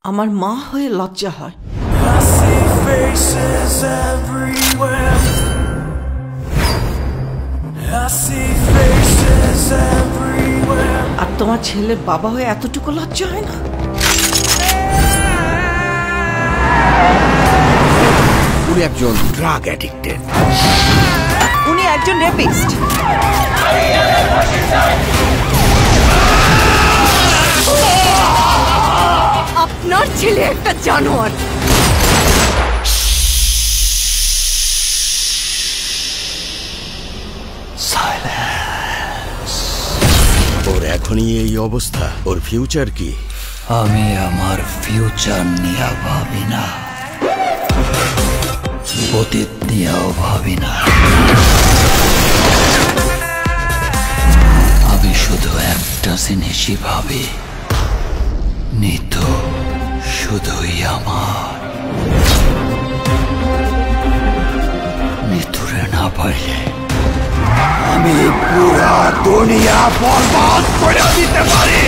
আমার মা হয়ে লজ্জা হয়। আর তোমার ছেলের বাবা হয়ে এতটুকু লজ্জা হয় না? উনি একজন ড্রাগ অ্যাডিক্টেড। উনি একজন রেপিস্ট। আপনার ছেলে একটা জানোয়ার। ওর এখনই এই অবস্থা, ওর ফিউচার কি? আমি আমার ফিউচার নিয়ে ভাবি না, অতীত নিয়েও ভাবি না। আমি শুধু একটা জিনিসই ভাবি, নিতু শুধুই আমার। নিতুরে না পাইলে আমি পুরা দুনিয়া বরবাদ করে দিতে পারি।